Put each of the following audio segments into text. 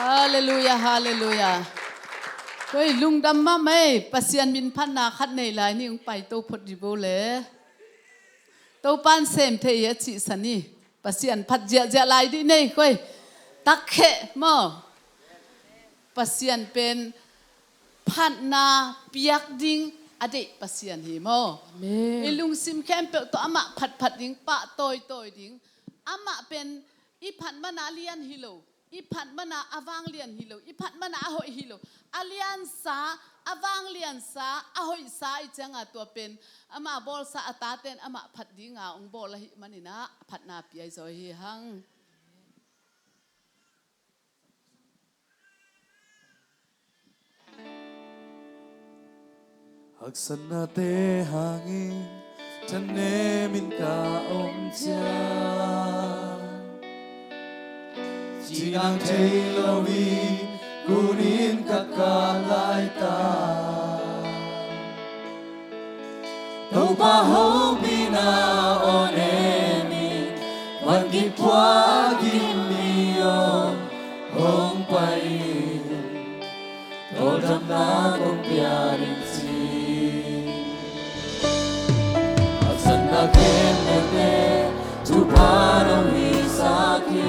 Hallelujah, hallelujah. Koi lung dam ma mai pasian min phan na khat nei lai ni ung pai to phot ribo le. To pan sem the ya chi sani pasian phat ja ja lai di nei koi tak khe mo. Pasian pen phan na piak ding ade pasian hi mo. Ilung sim kem pe to ama phat phat ding pa toy toy ding ama pen I phat mana lian hilo I phat mana awang lian hilo I phat mana ahoi hilo alian sa awang lian sa ahoi sa I changa to pen ama bol sa ataten ama phat dinga ong bol hi manina phat na pi ai zoi hi hang Haksana te hangin chane min ka om cha Chinang thei lovi kunin kakalai ta Tau ba ho bina onemi wangi pwa gimio hong pai Todam na kong piarin si Haksana kemete tu parang isaki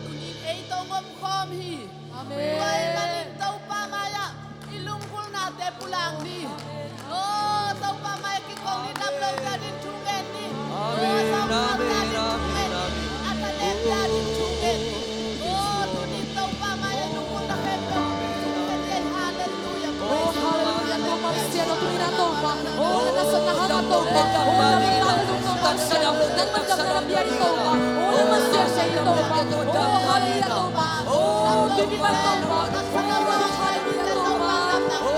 ตุนินเอตงมคอมฮีไว้มาลิเต้าปามายะอิลุงกุลนาเตปุลังดีโอ้เต้าปามายกิกองนี่ดำลงจะดินทุเกนนี่โอ้สาวมาจะดินทุเกนนี่อัตเลจะดินทุเกนนี่โอ้ตุนินเต้าปามายะลุงกุลนาเปเปทุเกนเยฮาเลลูยา Oh haleluya Tuhan siapa Tuhan Tuhan oh kita senang Tuhan oh kami tahu Tuhan siapa dan menjaga biar Tuhan oh nama siapa Tuhan oh haleluya Tuhan oh bimbing Tuhan oh haleluya Tuhan oh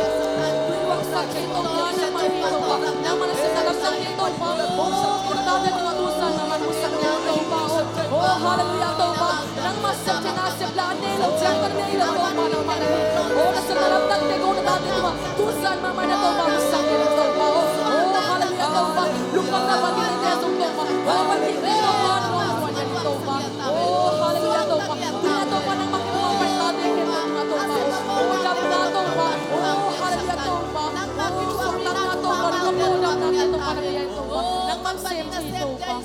waksa Tuhan nama Tuhan nama senang sakit Tuhan oh kita dengan Tuhan nama Tuhan Tuhan oh haleluya Tuhan nama siapa sebelah nelo jangan nelo Tuhan nama oh senang tak Tuhan mama na Tuhan sakit Tuhan oh haleluya Tuhan lupa na pagin niya Tuhan oh pagin Tuhan Tuhan oh haleluya Tuhan Tuhan Tuhan ang makimuha natin kay mga Tuhan oh kami na Tuhan oh haleluya Tuhan oh sultan na Tuhan kapulang natin Tuhan kaya Tuhan nang magsim si Tuhan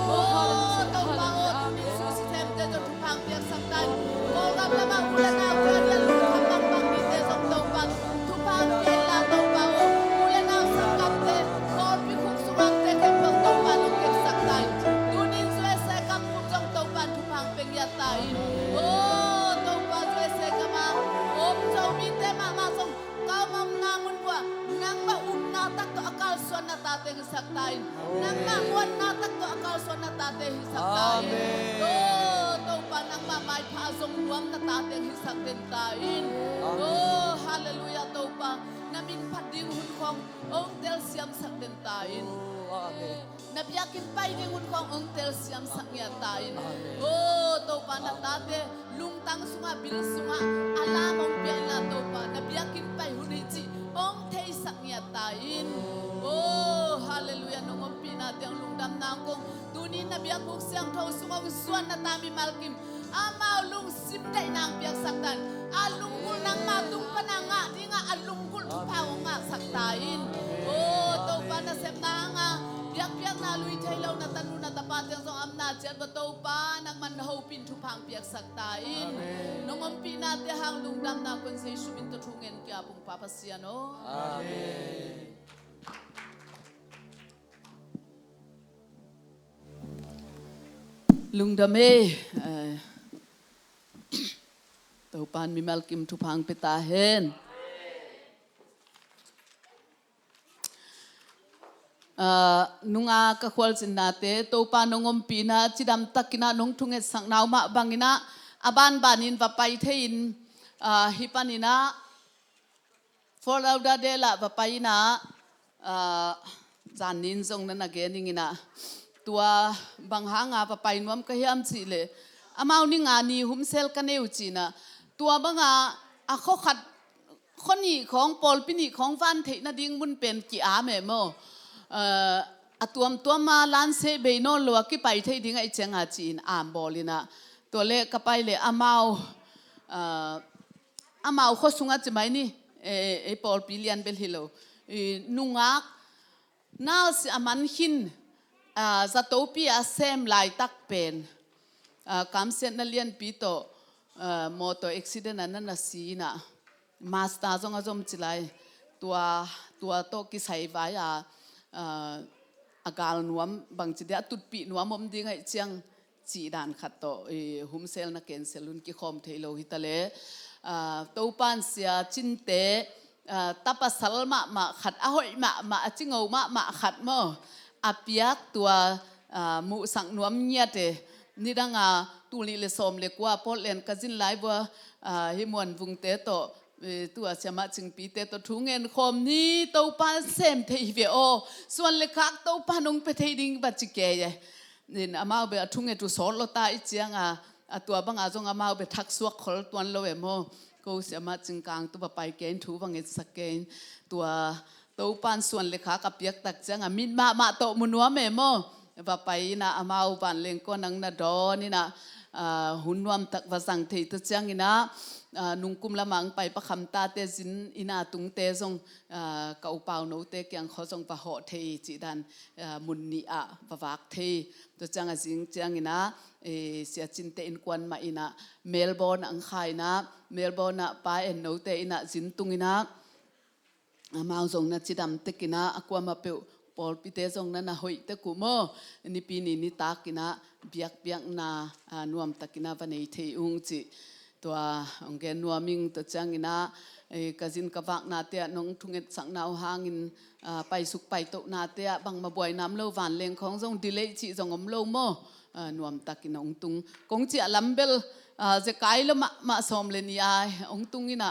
oh haleluya Tuhan sistem tejo tupang biak saktan ko ram lamang ulan na ulan lukam ng pangite sa Tuhan tupang kela Tuhan ulan na sakap te ko bikuk surang te kay Tuhan ng kek saktan tunin suese kam putong Tuhan tupang pengyatain oh Tuhan suese kama chow mite mama song kamam nangun kwa nang maun na tak to akal suan na tate saktain nang nangun na tak to akal suan na tate saktain oh Tuhan nang mamay pasong luam na tate saktain tain oh hallelujah Tuhan namin pading hun kong ong tel siam saktain tain nabiyakin pay ding hun kong ong tel siam saknya tain oh Tuhan na tate lungtang sunga bil sunga alamong biala Tuhan nabiyakin pay hunichi ong tei saknya tain oh hallelujah nungom pinati ang lungdam nangkong tunin nabiyak kong siyang tau sunga usuan na tami malkim amaw lung simday nang biyak saktan alunggul nang matung pananga di nga alunggul tupaw nga saktain oh Tuhan na sem na nga biyak na luy jaylaw na tanu na tapat yang song amna jan bato pa nang manhaw pintupang biyak saktain nungom pinati hang lungdam na kung say sumin tutungen kaya pong papasyan o amen lungdame Tuhan mi malkim tupang pitahen nunga kakwal sinate Tuhan nungom pina chidam takina nung tunget sang naw ma bangina aban banin vapai thein hipanina folauda dela vapaina zanin zong na nageningina tua banghanga papai nuam kahiam chile amau ni nga ni humsel kaneu china tua banga akho khat khoni khong pol pini khong van the na ding mun pen ki a me mo atuam tuama lan se be no lo ki pai the ding ai chenga chin am bolina to le kapai le amau kho sunga chimai ni e pol pilian bel hilo nunga naw si aman hin zatopia sem lai tak pen kam sen na lian pito motor accident an na si na masta zong azom chilai tua to ki sai va ya agal nuam bang chi da tut pi nuam om ding ai chiang chi dan khat to humsel na cancelun ki khom theilo hitale to pan sia chinte tapasal ma khat ahoi ma chingau ma khat mo apiak tua mu sang nuam nya te nidanga tuli le som le kwa Portland kazin live himon vung te to tua chama chingpi te to thungen khom ni to pa sem thei ve o suan le khak to pa nong pe thei ding ba chike ye nin amao be thunge tu sol lo ta I chianga tua banga jong amao be thak suak khol tuan lo e mo ko chama chingkang tu ba pai ken thu bang e saken tua to pan suan le khak apiak tak changa min ma to munwa me mo va pai na amau ban leng ko nang na do ni na หุ่นวมตักวาสังเทตเจียงอินะนุงกุมละมังไปประคำตาเตจินอินาตุงเตจงเกาเปาโนเตเกียงเขาจงประหอเทจิดันมุนนีอะปะวักเทตัวจังอาจิงเจียงอินะเสียจินเตอินกวนมาอินะเมลเบิร์นอังคายนะเมลเบิร์นนะไปเอ็นโนเตอินะจินตุงอินะมาเอาจงนะจิดำเตกินะอากวามาเปวปอลปิเตจงนั้นนะหอยเตกุโมนี่ปีนี้นี่ตากินะเบียกเบียกนานวมตะกินะวันนี้เทอุงจิตัวองเกนัวมิงตัวจังอินะกจินกวักนาเตียน้องทุงเอ็ดสังนาวหางินไปสุกไปโตนาเตียบังมาบ่อยน้ำเล่าหวานเลงของจงดิเลจิจงอมเล่าโมนวมตะกินะองตุงกงจีลัมเบลจะไกลแล้วมาสอมเลนียองตุงอินะ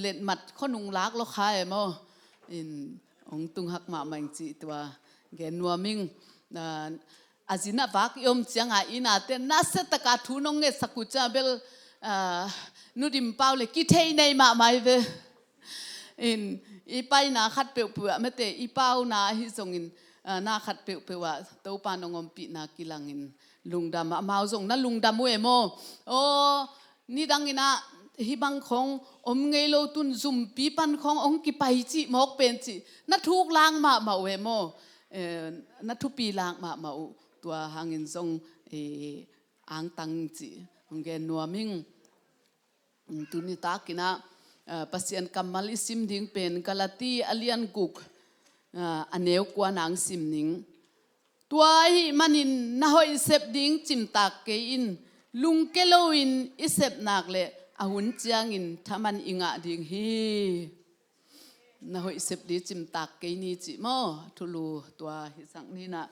เล่นมัดข้อนุงลักแล้วขายโมองตุงหักมามังจีตัวเกนัวมิงอาจินะวักยมเจียงอินาเตนัสตะกาทุนงเงสักุจาเบลนูดิมเปล่าเลยกิเทในมาไม่เวอีไปนาขัดเปลือกไม่เตะอีเปล่านาฮิซงอินนาขัดเปลือกว่าตัวปานองอมปีนากิลังอินลุงดำมาเอาส่งนั่นลุงดำเวโมโอ้นี่ดังอินะฮิบังของอมเงยโลตุนซุมปีปันขององกิไปจิมอกเป็นจินัททุกลางมาเวโมนัททุปีลางมาตัวหางอินทรงอ่างตังจิองเกนัวมิงตุนิตากินะปัสยันกัมมัลอิสิมดิ้งเป็นกาลาตีอเลียนกุกอันเนวกวนางสิมนิงตัวหิมันินนาหอยเสพดิ้งจิมตากเกอินลุงเกโลอินอิเสพนักเลอาหุนเจียงอินทามันอิงะดิ้งฮีนาหอยเสพดิ้งจิมตากเกนีจิโมทุลูตัวหิสังนี่นะ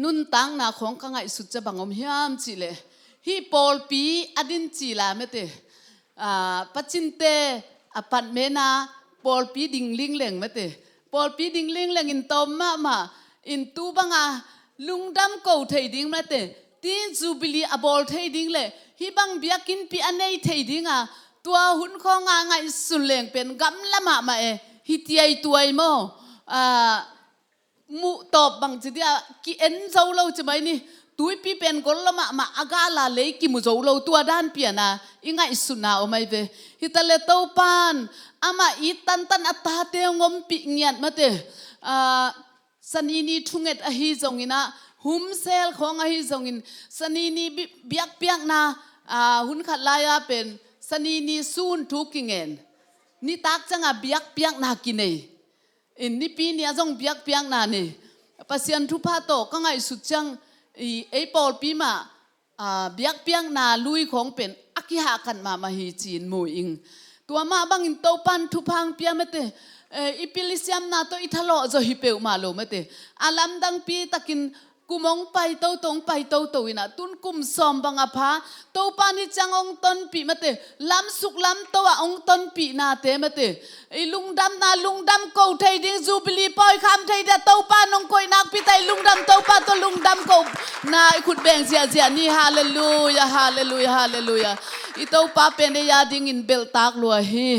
นุนตังนาของกังไงสุดจะบังอมเฮียมจิเลฮีปอลปีอดินจิลาเมเตปัจจินเตอปัตเมนาปอลปีดิงลิงเลงเมเตปอลปีดิงลิงเลงอินตอมมาอินตูบังอาลุงดำกูเทดิงเมเตตีจูบิลีอบอลเทดิงเลฮีบังเบียกินปีอันเนยเทดิงตัวหุ่นของไงสุเลงเป็นกำละมาฮิตยัยตัวไอโมมุตอบบางทีเดียกิเอ็นเจ้าเราจะไหมนี่ตุยปีเป็นคนละมาอากาลาเลยกิมุเจ้าเราตัวด้านเปียนะยังไงสุนาเอาไหมเวฮิตาเลโตปานอามาอีตันอัตตาเตียงอมปีเงียดมาเตสันนีทุ่งเอ็ดอหิจงอินะหุมเซลของอหิจงอินสันนีเบียกเปียกนาหุ่นขัดลายเป็นสันนีซูนทุกิเงินนี่ตักจังเบียกเปียกนากินเนอินนี่ปีนี้จงเบียกเปียกนานี่ปัสยันทุพาโตก็ไงสุดจังไอปอลปีมาเบียกเปียกนาลุยของเป็นอักขิหากันมาฮีจีนมูอิงตัวมาบังอินโตปันทุพังเปียไม่เตอีพิลิเซียมนาโตอิทาโลจะฮิเปลมาโลไม่เตอาลัมดังปีตะกินกุมองไปโตตงไปโตอินะตุนกุมซอมบังอาภาโตปานิจังองตนปีไม่เตล้ำสุกล้ำตัวองตนปีนาเตไม่เตไอลุงดำนาลุงดำกูไทยดิ้งจูบิลีปอยคำไทยเดโตปานองกอยนักปีไตลุงดำโตปาตัวลุงดำกูนาขุดแบ่งเสียนี่ฮาเลลูยาฮาเลลูยาฮาเลลูยาอีโตปาเป็นเดียดิ้งอินเบลตากลัวฮี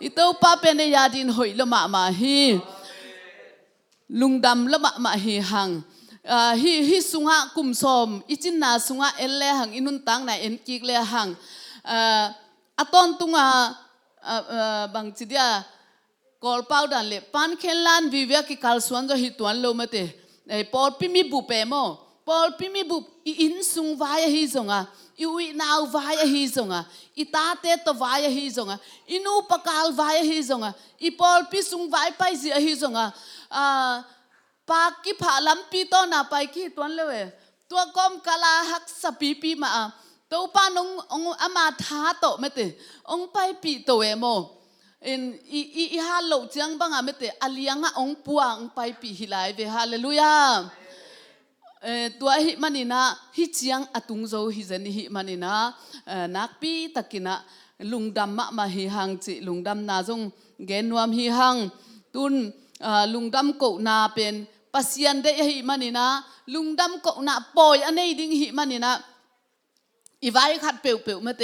อีโตปาเป็นเดียดิ้งหอยละมาฮีลุงดำละมาฮีหังฮิสุงะกุมสมอิจินนาสุงะเอลเลหังอินุนตังนาเอ็นกิกเลหังอตอนตุงบางทีเดียกอลปาวดันเลปันเคลันวิเวกิคัลสวนจะฮิตวันโลมาเตปอลปิมิบุเปโมปอลปิมิบุอินสุงวายฮิซงอิวินาววายฮิซงอิตาเตตวายฮิซงอินูปกาลวายฮิซงอิปอลปิสุงวายไปซิฮิซงปากกิผาลัมปีโตนาไปกี่ตัวเลยตัวกอมกาลาหักสปีมาตัวปานองอามาท้าโตไม่เตองไปปีโตเอโมอีฮาโลจังบังไม่เตอเลียงองปัวองไปปีฮิไลเวฮาเลลูยาตัวฮิมันนี่นะฮิจังอตุงโซฮิเจนี่ฮิมันนี่นะนักปีตะกินะลุงดำมาฮิฮังจิลุงดำนาจงเกนวมฮิฮังตุนลุงดำกูนาเป็นปัสยันเดหิมันนี่นะลุงดำกูนาปอยอันนี้ดิ้งหิมันนี่นะอีไว้ขัดเปียวมาเต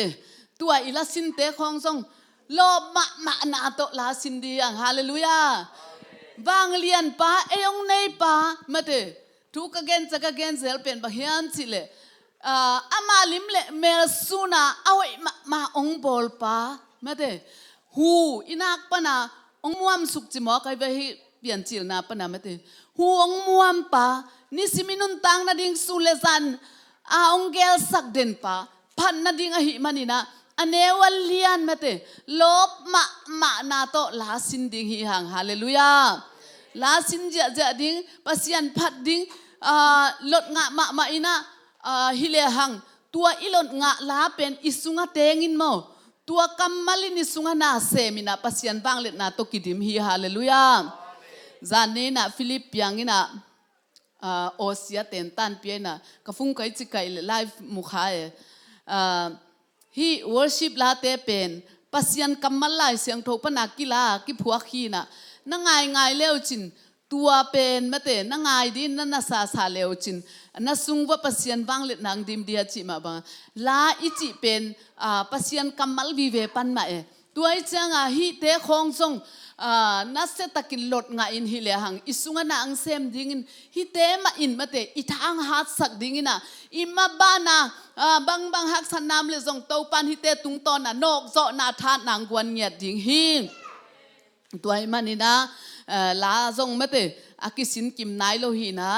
ตัวอีลาสินเตของทรงโลมานาโตลาสินดีอังฮาเลลูยาบางเลียนป้าเอยองในป้ามาเต ทุกเกนจะกเกนเซลเป็นบะเฮียนสิเลอามาลิมเลเมลซูนาเอาไว้มาองบอลปาไม่ได้หูอินักปะนะองมวมสุกจิมอใครไปเปลี่ยนจิลนาปะนะไม่ได้หูองมวมปานิสิมินุนตังนาดิงสุเลซันองเกลสักเดนปาพันนาดิงอหิมันินะอันเนวัลเลียนไม่ได้ลบมานาโตลาสินดิงฮิฮังฮาเลลูยาลาสินจะดิงปัสยันพัดดิงลดงะมาอินะฮิเลหังตัวอิลดงะลาเป็นอิสุงะเตงินโมตัวกัมมาลินิสุงะนาเซมินะปัสยันบางเล็ดนาโตกิดิมฮิฮาเลลูยาจานนี้นะฟิลิปยังอินะโอเซียเต็นตันเปียนะกฟุ้งไกจิกไกไลฟ์มุขายฮีวอร์ชิปลาเตเป็นปัสยันกัมมาลายเสียงโทปนักกีฬากิผัวขีนะนั่งไงเลวจินตัวเป็นมาเตนั่งไงดินนั่นน่ะซาเลวจินนั่นซุงว่าปัสยันบางเล็ดนางดิมเดียจิมาบังลาอิจิเป็นปัสยันกัมมาลวิเวปันมาตัวไอ้จังฮีเตคงซงนัสเซตกินลดงาอินฮิเลหังอิสุงนะอังเซมดิ้งฮิเตมาอินมาเตอิทางฮัดสักดิ้งนะอิมาบานาบางฮักสันนามเลซงเตาปันฮิเตตุงตอนน่ะนกโซนาทานนางกวนเงียดดิ้งฮิตัวไอ้มันนี่นะลาซงมาเตอากิสินกิมนายโลหินะ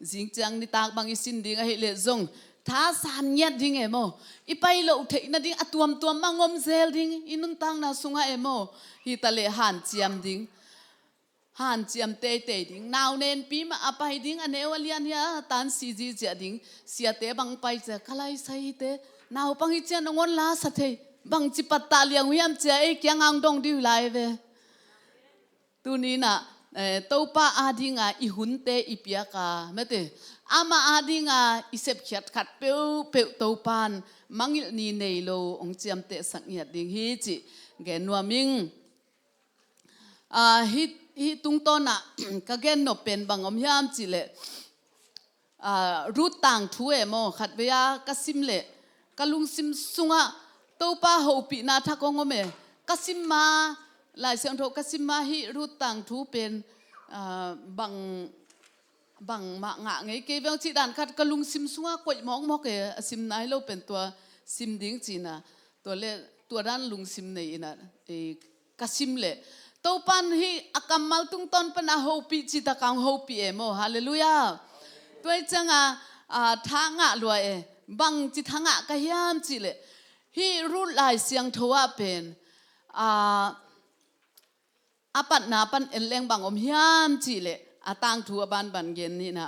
จิงจังนิตากบางอิสินดิ้งฮิเลซงท้าสานเงียดดิ้งโมอีไปโลเทนะดิ้งอตัวมางอมเซลดิ้งอินุนตังนะสุงะโมฮิตาเลหันเจียมดิ้งหันเจียมเตดิ้งนาวเนนปีมาอภัยดิ้งอันเอวเลียนยาตันซีจีเจดิ้งเสียเตบังไปเจคลายใส่เตนาวปังฮิเจนงอนลาสัตย์บังจิปัตตาเลียงวิยมเจเอกยังอังดงดิวไลเวตัวนี้นะตัวป้าอาดิ้งอีหุ่นเตอีเปียกาไม่เตอามาอาดิ้งอีเสพขัดเปียวตัวปานมังอินีเนโลองเจียมเตสังเงียดดิ้งฮิจิแกนัวมิงฮิตุงต้นก็แกนนเป็นบางอมยามจิเลรูต่างทั่วโมขัดเวียกัสิมเลกลุงซิมสุงะตัวป้าหูปีนาทักงอเมกัสิมมาหลายเสียงโทกัสิมมาฮิรูต่างทั่วเป็นบางมางะไงเกี่ยวจิดันขัดกลุงซิมสุงะกวยมองเกซิมนายเราเป็นตัวซิมดิ้งจีนะตัวด้านลุงซิมในนะกัสิมเลตัวปันฮีอากัมมัลตุงตอนปนะโฮปีจิตะกังโฮปีโมฮาเลลูยาตัวจังทางะลวยบังจิตทางะกะยามจิเลฮีรูลายเสียงทว่าเป็นปัดนาปันเอลเลงบังอมยามจิเลตังทัวบันเย็นนี่นะ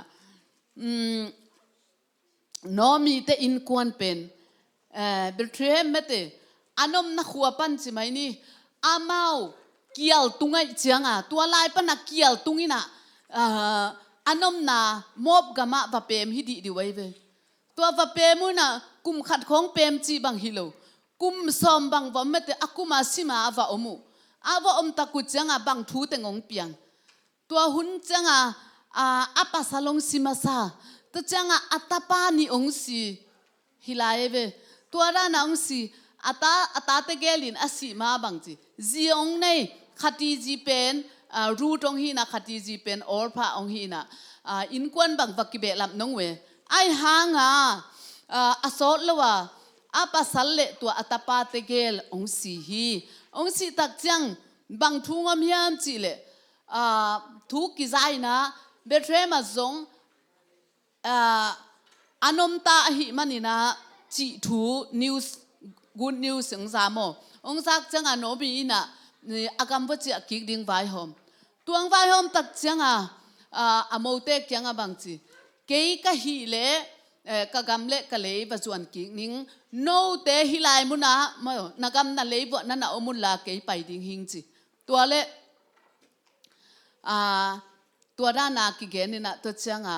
โนมีเตอินควนเป็นเบลเทรมเมเตอันนมนักขัวปันใช่ไหมนี่อาเมาเกี่ยวตุงไอเจียงตัวลายปนักเกี่ยวตุงอินะอันนมนามอบกะมะวะเปมฮิดีไว้เวตัววะเปมุนะกุมขัดของเปมจีบังฮิโลกุมซอมบังวะเมเตอากุมาซิมาอาวะอมุอาวะอมตะกุจังบังทูเตงองเปียงตัวหุนจังอาปัสลงซิมาซาตัวจังอัตปานิองสีฮิลาเวตัวรานาองสีอัตเตเกลินอาศิมาบังจีจีองในขัดจีเป็นรูตองฮีนะขัดจีเป็นออลพาองฮีนะอินควนบังวักกิเบลับน้องเวไอหางอสอดละว่าอาปัสเลตัวอัตปาเตเกลองสีฮีองสีตักจังบังทุ่งอมยามจีเลทุกกิจายนะเบเทรมาซงอนมตาหิมันนี่นะจีทูนิวส์กูนิวส์สังสามองซักจังโนบีนะอากำวัจกิกดิ้งไวหอมตัวไวหอมตักจังโมเตกจังบางจีเกยกะฮิเลกะกำเลกะเลยปัจจุบันกิกนิ่งโนเตฮิไลมุนะมานักำนั่นเลยบ่นั่นอมุลลาเกยไปดิ้งหิงจีตัวเลตัวด้านนากิเกนี่นะตัวเชียง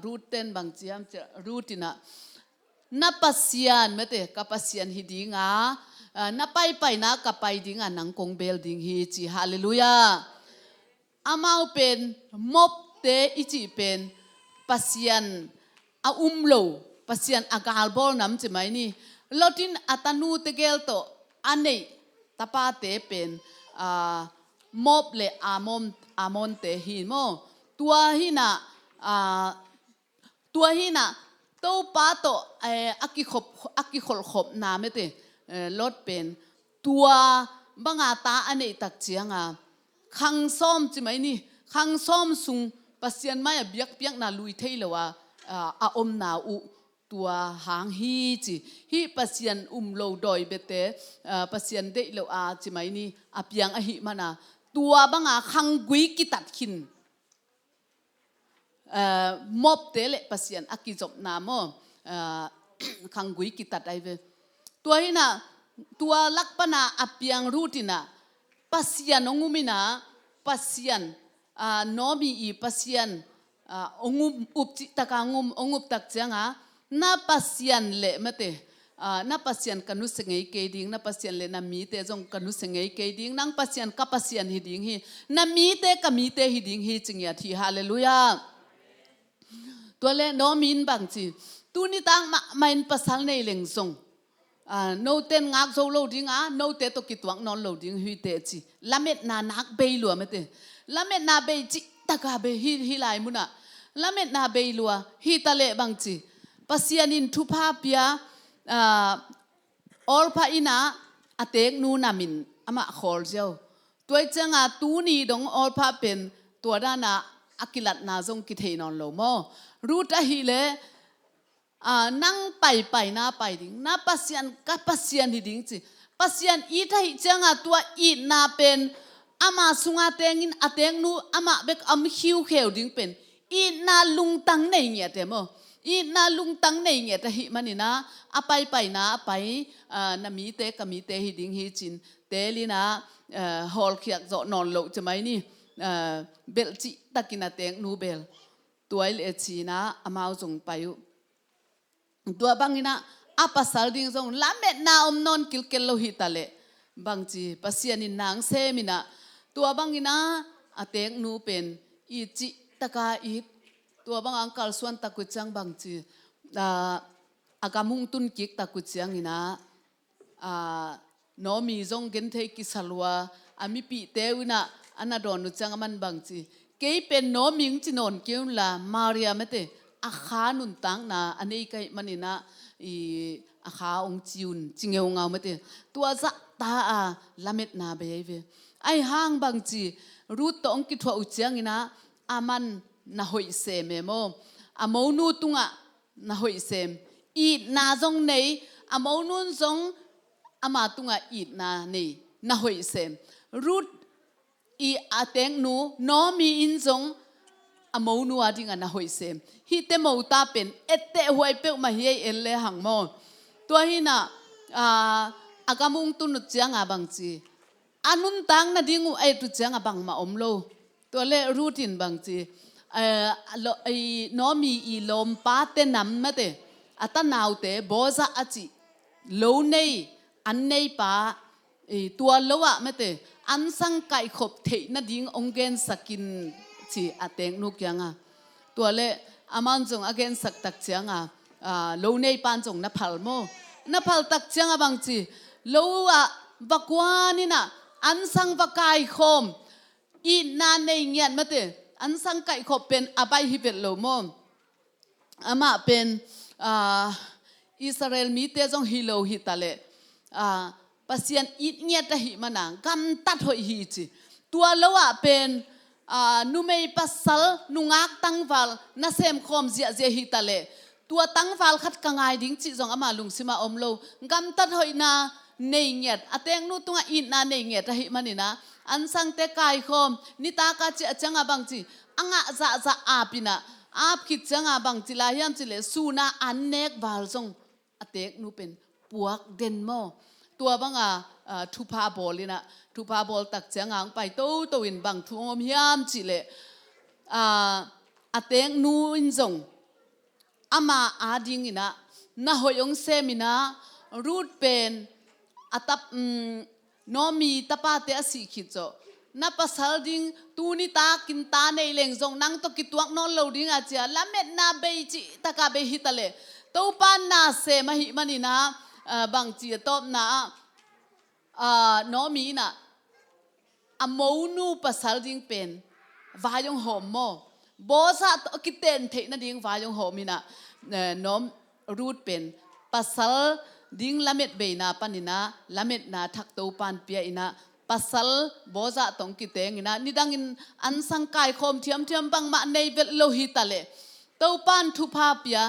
รูทเต้นบางจีมจะรูทินะนับปัสยานเมื่อเตะกับปัสยานฮิดิงนับไปนะกับไปดิงนังกงเบลดิงฮิจิฮาเลลูยาอามาเป็นมบเตอิจิเป็นปัสยานโลปัสยานอากาลบอลน้ำใช่ไหมนี่ลอตินอัตนูเตเกลโตอันนี้ตาปาเตเป็นมบเลอามอนเตหิโมตัวหินะ ตัวฮีน่ะตัวป้าโตอักกิขบขบน้ำไม่เตลดเป็นตัวบังอาตาอันนี้ตักเจียงขังซ้อมจิไหมนี่ขังซ้อมสุงปัสยันไม่เบียกน่าลุยเทเลว่าอมนาอุตัวหางฮีจีฮีปัสยันโลดอยเบเตปัสยันเดโลจิไหมนี่อเปียงหิมานาตัวบังอาขังกุยกิตัดขินมอบเตเลปัสยันอักกิจบนามขังกุยกิตัดไอเวตัวฮีน่ะตัวลักปนาอเปียงรูติน่ะปัสยันองุมินาปัสยันโนมีอีปัสยันองุมอุปจิตกางุมองุปตักเจียงน่าปัสยันเละมะเตน่าปัสยันกันนุสงเกยดิ้งน่าปัสยันเละน่ามีเตจงกันนุสงเกยดิ้งนั่งปัสยันกับปัสยันฮิดิ้งฮีน่ามีเตกับมีเตฮิดิ้งฮีจริงอย่าที่ฮาเลลูยาตัวเล่โนมินบางจีตัวนี้ตั้งมาอินปัสสัลในเล่งซงโนเตนงักโซโลดิ้งโนเตตกิตวังนอนโลดิ้งฮีเตจีละเม็ดนานักเบยลัวมะเตละเม็ดนาเบยจิตะกาเบยฮิลายมุนะละเม็ดนาเบยลัวฮีตะเละบางจีปัสยันินทุพาเปียออลพาอินาอเตกนูนามินอามาขอลเจ้าตัวเจ้าตูนีดงออลพาเป็นตัวด้านาอากิลัดนาจงกิเทนอนโลโมรูตะฮีเลนั่งไปหน้าไปดิ้งน้าปัสยันกับปัสยันฮิดิ้งจีปัสยันอีทะฮิเจ้าตัวอีนาเป็นอามาสุงอาเตงินอาเตงนูอามาเบกหิวเขียวดิ้งเป็นอีนาลุงตังในเงียเตโมอีนาลุงตังในเงียตะหิมันนี่นะไปนะไปนามีเตกับมีเตฮิดิ้งฮิจินเตลีนะฮอลเขียกจะนอนโลจะไหมนี่เบลจิตะกินาเตงนูเบลตัวเอชีนะอามาจงไปตัวบางนี่นะปัสสาวะดิ้งจงละเม็ดนานอนกิลเกลโลหิตาเลบางจีปัสยานินางเซมินะตัวบางนี่นะเตงนูเป็นอีจิตะกาอีตัวบางอังกาลส่วนตะกุจังบางจีอากามุงตุนกิกตะกุจังนี่นะโนมีจงเกนเทกิสลัวมีปีเตวินะอันนั้นโดนจังมันบางจีเกยเป็นโนมิงจินนเกี่ยวละมาเรียมเตอาคานุนตังนะอันนี้ก็มันนี่นะอาคาองจิวน์จิงเงางามเตตัวจะตาละเม็ดนาเบยเวไอห้างบางจีรูตองกิทวอุจังนี่นะอามันนาหอยเซมโมอามอนูตุงนาหอยเซมอีนาจงในอามอนูจงอามาตุงอีนาในนาหอยเซมรูตอีอาเตงนูโนมีอินจงอามอนูอาดิงนาหอยเซมฮิเตมอตาเป็นเอเตหวยเปมาเฮเอเลหังโมตัวหินะอากามุงตุนุจังบางจีอานุนตังนาดิงูไอตุจังบางมาอมโลตัวเลรูตินบางจีน้อมีอีลมป้าเตนำมาเตอัตนาวเตโบซาอจิโลเนยอันเนยป้าตัวโลวะมาเตอันสังไก่ขบเทนดิ้งองเกนสกินจีอาเตงนุกยังตัวเลอามันจงอเกนสักตักเจียงโลเนยปานจงนับพัลโมนับพัลตักเจียงบางจีโลวะบักวานี่นะอันสังบักไก่ขมอีนานในเงียนมาเตอันสังไก่ขบเป็นอบายฮิเปตโลโมอามาเป็นอิสราเอลมีเตจงฮิโลฮิตาเลปัสยันอีเงียตะหิมานังกำตัดหอยฮีจีตัวละว่าเป็นนุเมย์ปัสสัลนุงักตั้งฟัลนาเซมคอมเจียเจฮิตาเลตัวตั้งฟัลขัดกังไงดิ้งจีจงอามาลุงซิมาอมโลกำตัดหอยนาเนียดอาเตงนูตุงอีนาเนียดตะหิมันนี่นะอันสังเตกายคอมนิตากาจิจังอาบังจีอังจะอาปินะอาบคิดจังอาบังจีลายัมจีเลสูนาอันเนกบาลซงอาเตกนูเป็นปวกเดนโมตัวบังทุพาบอลเลยนะทุพาบอลตักจังไปโตวินบังทุ่งยามจีเลอาเตกนูอินซงอามาอาดิงอินะนาหอยองเซมินะรูดเป็นอาตับโนมีตาปาเตอสิขิดโจนับภาษาดิ้งตูนิตากินตาในเล่งจงนั่งตกิตวักนอนโลดิ้งอาเจียละเม็ดนาเบยจิตะกาเบยฮิตะเลตูปานนาเซมาหิมันนี่นะบางจีตอบนะโนมีนะอโมนูภาษาดิ้งเป็นวายงหอมโม โบซาตกิเตนเทนะดิ้งวายงโหมินะน้อมรูดเป็นปัสสลดิ้งละเม็ดเบนาปานินะละเม็ดนาทักโตปานเปียอินะปัสสลโบซาตองกิเตงอินะนี่ดังอินอันสังกายคมเทียมเทียมบังมาในเวลโลหิตะเลโตปานทุพาเปีย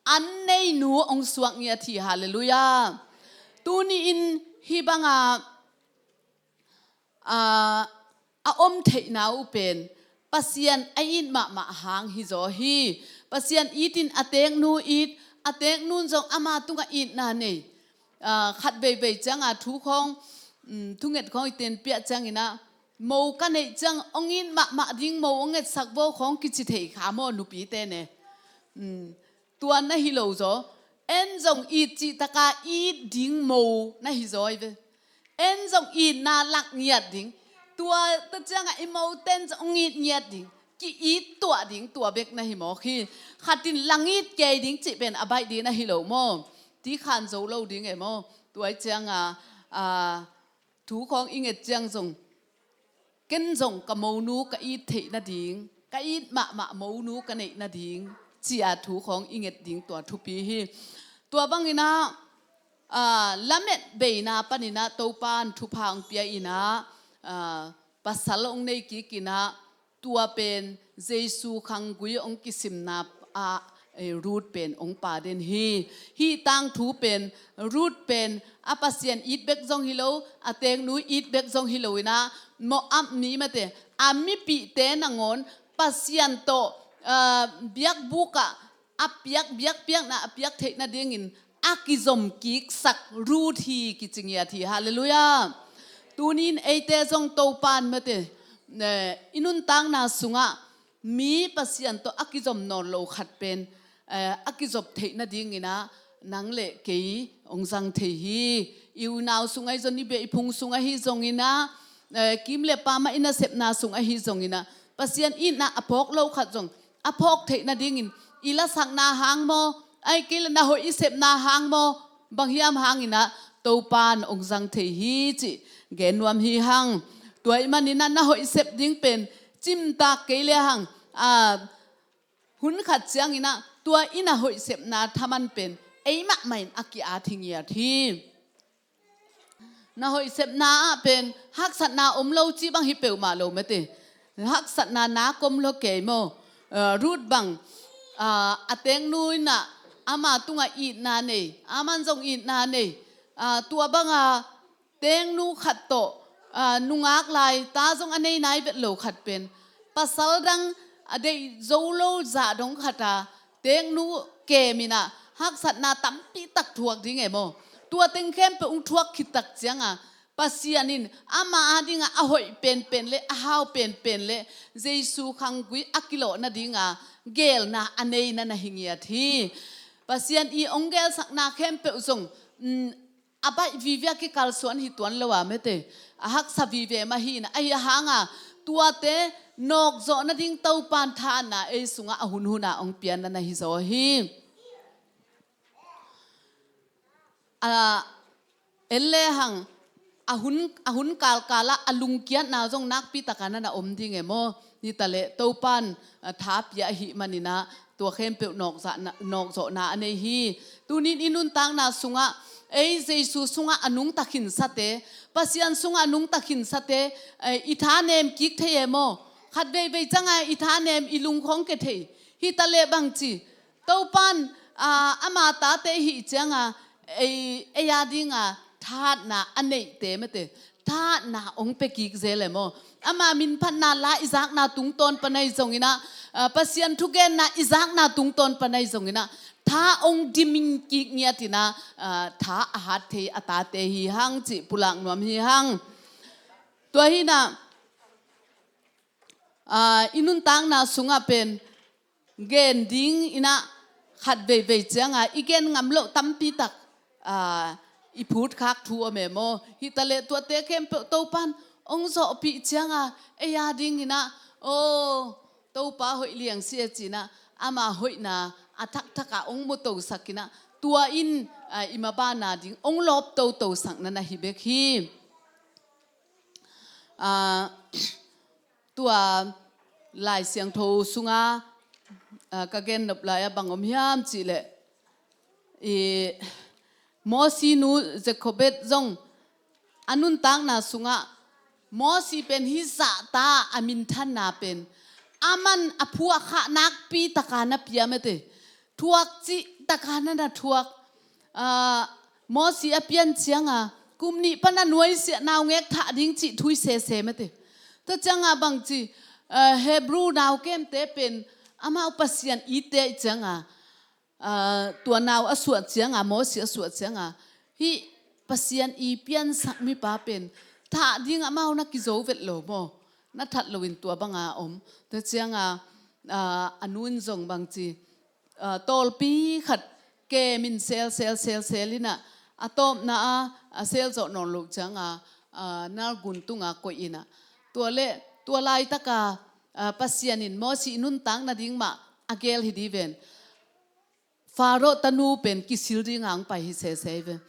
อันในหนูองสวงเงียทีฮาเลลูยาตูนี่อินฮิบังอาอมเทนาอุเป็นปัสยันไออินมาหางฮิโซฮีปัสยันอีตินอเตงนูอีดอเตงนูนจงอามาตุงอีดนาเนขัดเบยจังทุกของทุงเอ็ดของอีเตนเปียจังอินะโมกันเนจังองอินมาดิ้งโมองเอ็ดสักโบของกิจิเทขาโมนุปีเตเนตัวน่ะฮิโลโซเอ็นจงอีจิตะกาอีดิ้งโมน่ะฮิโซอีเวเอ็นจงอีนาลักเงียดดิ้งตัวตัวจังไอโมเต้นจงอีเงียดดิ้งกี่อีตัวดิ้งตัวเบกน่ะฮิโมคือขัดดินลังอีเกยดิ้งจิเป็นอบายดีน่ะฮิโลโมที่ขันโซโลดิ้งไอโมตัวจังถูของอิงเอจังจงเกินจงกับโมนูกับอีเทน่ะดิ้งกับอีมาโมนูกับเนน่ะดิ้งจีอาถูของอิงเอดิ้งตัวทุปีฮีตัวบังอินะละเม็ดเบนาปนินะโตปานทุพังเปียอินะปัสสาวะองในกินะตัวเป็นเยซูขังกุยองกิสิมนารูดเป็นองปาเดนฮีตั้งถูเป็นรูดเป็นอาปัสยันอีดเบกซองฮิโลอาเตงนูอีดเบกซองฮิโลนะโมอัมนี้มาเตอามิปีเตนังอนปัสยันโตเบียกบุกะอาเปียกนะอาเปียกเทนะเดียงินอากิซอมกิกสักรูทีกิจิงยาทีฮาเลลูยาตูนินเอเตซองโตปานมาเตอินุนตังนาสุงะมีปัสยันโตอากิซอมนอนโลขัดเป็นอากิซอบเทนะเดียงินะนังเละเกยองซังเทฮีอิวนาวสุงไอจนิเบอิพุงสุงไอฮิซองอินะกิมเลปามาอินะเซปนาสุงไอฮิซองอินะปัสยันอินะอพอกโลขัดจงอพอกเทนะเดียงินอิละสักนาหางโมไอ้กิลนะหอยเสพนาหางโมบางยามหางอินะโตปานองซังเทฮีจิเกนวมฮีหังตัวอิมันนี่นั่นนะหอยเสพดิ้งเป็นจิมตาเกลียหังหุ่นขัดเสียงอินะตัวอินะหอยเสพนาทำมันเป็นไอ้มะไม่อักยาทิงยาทีนะหอยเสพนาเป็นฮักสัตนาอมโลจีบังฮิเปลมาโลเมติฮักสัตนานากมโลเกโมรูดบังอาเตงนุยนะอามาตุงอีนาเนอามันจงอีนาเนตัวบังเตงนูขัดโตนุงอักลายตาจงอันนี้นายเป็นโลขัดเป็นปัสสาวะดังเดโซโลจ่าดงขัดเตงนูเกมินะฮักสัตนาตั้มปีตักทวกดิ้งไงโมตัวเต็งเข้มเป็นอุ้งทวกขิดตักเจียงปัสยานินอามาดิ้งหอยเป็นเละหาวเป็นเละเยซูขังกุยอักิโลนะดิ้งเกลนะอันนี้นั่นหิงยาทีปัสยันอีองเกลสักนาเข้มเปอุงอบายวิเวกิคัลส่วนหิตวันเลวะเมเตฮักสวิเวมาหินะไอ้หางตัวเตนกโจนะดิ้งเต้าปานทานะไอ้สุงหุนองเปียนนั่นหิโซฮีเอเลหังหุนกาละอลุงเกียนนาจงนักปีตะกันนั่นอมดิ้งเอโมนี่ตะเลเต้าปานทับยาหิมันนี่นะตัวเข้มเปลนกโจนาอันนี้ฮีตูนินอินุนตังนาสุงะเอเจสุสุงะอนุงตักหินสเตปัสยันสุงะอนุงตักหินสเตอิธาเนมกิกเทเยโมขัดเบยจังไงอิธาเนมอิลุงของเกเทฮิตะเลบังจีเต้าปันอามาตาเตหิจังเอยาดิงทาดนาอันนี้เตมเตทาดนาองเปกิกเซเลโมอามามินพันนาลาอิซักนาตุงตอนปนัยจงอินะปัสยันทุกเกนนาอิซักนาตุงตอนปนัยจงอินะท้าองดิมิงกิกเงียตินะท้าอาหารเทอตาเตหิหังจิปุลังนวมหิหังตัวหินะอินุนตังนาสุงะเป็นเกนดิ้งอินะขัดเบยจังอีเกนงำโลตั้มปีตักอีพูดคักทัวเมโมฮิตาเลตัวเตเข้มเปโตปันองโซปีจังเอยาดิ้งอินะโอโตป้าหอยเลี้ยงเสียจีนะอามาหอยนาอาทักองมุตโตสักนะตัวอินอิมาบานาดิ้งองลบโตสักนั่นฮิเบคีตัว ลายเสียงโทสุงากะเกนนบลายบังอมยามจิเลมอสีนูจะขบเบ็ดจงอันนุนตังนาสุงมอสีเป็นฮิสะตาอามินทันนาเป็นอามันอภัวขะนักปีตะการนับยามเตทวกจิตะการนั่นทวกมอสีอเปียนเชียงกุมนี้ปนันวยเสียนาวเงกถาดิ้งจิทุยเสเสมเตแต่จังบางจีเฮบรูนาวเกมเตเป็นอามาอุปสยันอีเตจังตัวนาวอสวดเสียงมอสีอสวดเสียงฮิปสยันอีเปียนสักมีป้าเป็นถาดิ้งอามาอุนักกิโจเวตโลโมนัดทัดโลวินตัวบังอมแต่จังอนุนจงบางจีตอลปีขัดเกมินเซลลินะอะตอมนะเซลจอนอนลูกจังนากุนตุงก็อินะตัวลายตะกาปัสยานินมอสีนุนตังนาดิ้งมาอเกลฮิดีเวนฟาโรตันูเป็นกิสิลดิ้งอังไปฮิเซเซเวน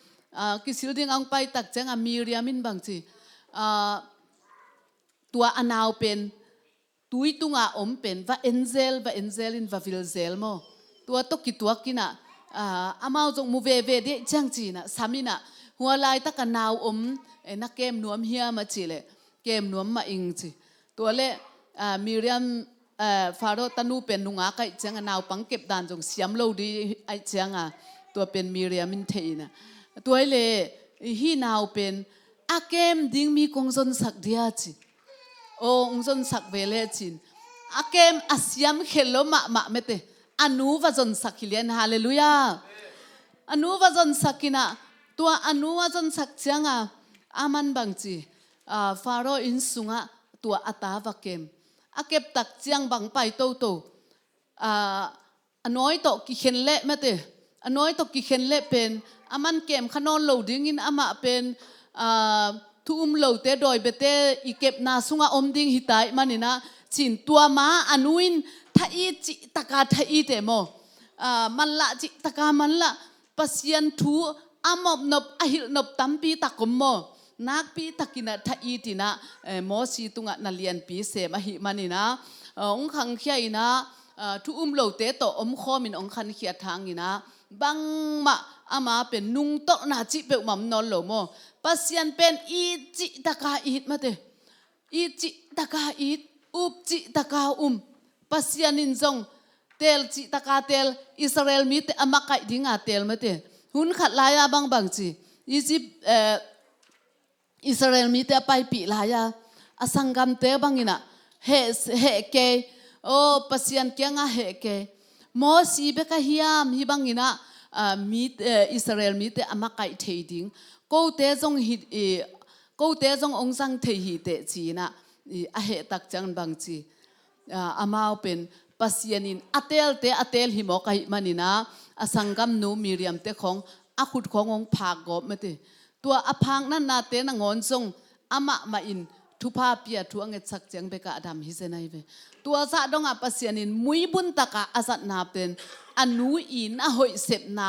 กิสิลดิ้งอังไปตักจังมีเรียมินบางจีตัวอนาวเป็นตุยตุงอมเป็นว่าเอ็นเซลอินว่าฟิลเซลโมตัวตกิตัวกินะอามาจงมูเวเดียจังจีนะสามีนะหัวลายตะกันนาวนักเกมนวมเฮียมาจีเลยเกมนวมมาอิงจีตัวเล่มิเรียมฟาโรตันูเป็นนุงอาไกจังนาวปังเก็บดานจงเสียมโลดีไอจังตัวเป็นมิเรียมินเทนะตัวเล่ฮีนาวเป็นอาเกมดิ้งมีกงจนสักเดียจีโองจนสักเวเลจินอาเกมอาเซียมเขลมะเมเตอนุวจนสักขิเลียนฮาเลลูยาอนุวจนสักกินะตัวอนุวจนสักจังอามันบังจีฟาโรอินสุงตัวอัตาวเกมอาเก็บตักจังบังไปโตอน้อยโตกิเขนเละเมเตอน้อยโตกิเขนเละเป็นอามันเกมขนอนโลดิ้งินอามาเป็นทุ่มโลเตโดยเบเตอีเก็บนาสุงอมดิ้งหิตายมันนี่นะจินตัวมาอนุอินถ้าอีจิตกาถ้าอีเตโมมันละจิตกามันละปัสยันทูอามอบนบอหิลนบตัมปีตะกุมโมนักปีตะกินะถ้าอีตินะมอสีตุงะนาเลียนปีเสมาหิมันนี่นะองคังเขียนะทุ่มโลเตโตอมข้อมินองคันเขียทางนี่นะบังมาอามาเป็นนุงโตนาจิเปมัมนอลโลโมปัสยันเป็นอีจิตกาอีดมาเตอีจิตกาอีดอุบจิตกาปัสยันินจงเตลจิตกาเตลอิสราเอลมีเตอมาไกดิ้งอาเตลมาเตหุ่นขัดลายบางจีอียิปต์อิสราเอลมีเตไปปีลายอสังกัมเตบางอินะเฮเกโอปัสยันเกียงเฮเกมอสีเบกะฮิยามฮิบังอินะมีอิสราเอลมีเตอมาไกเทดิ้งกูเตจงองสังเทหิเตจีนะอาเหตักจังบางจีอามาเป็นปัสยานินอเตลหิมอกหิมันินะอสังกัมนูมิเรียมเตของอาขุดขององพากกบเมเตตัวอพังนั่นนาเตนงอนทรงอามาอินทุพาเปียทัวงเงสักจังเบกะอดัมฮิเซนัยเวตัวซาดงปัสยานินมุยบุนตะกะอาสัตนาเป็นอนุอินอหอยเสพนา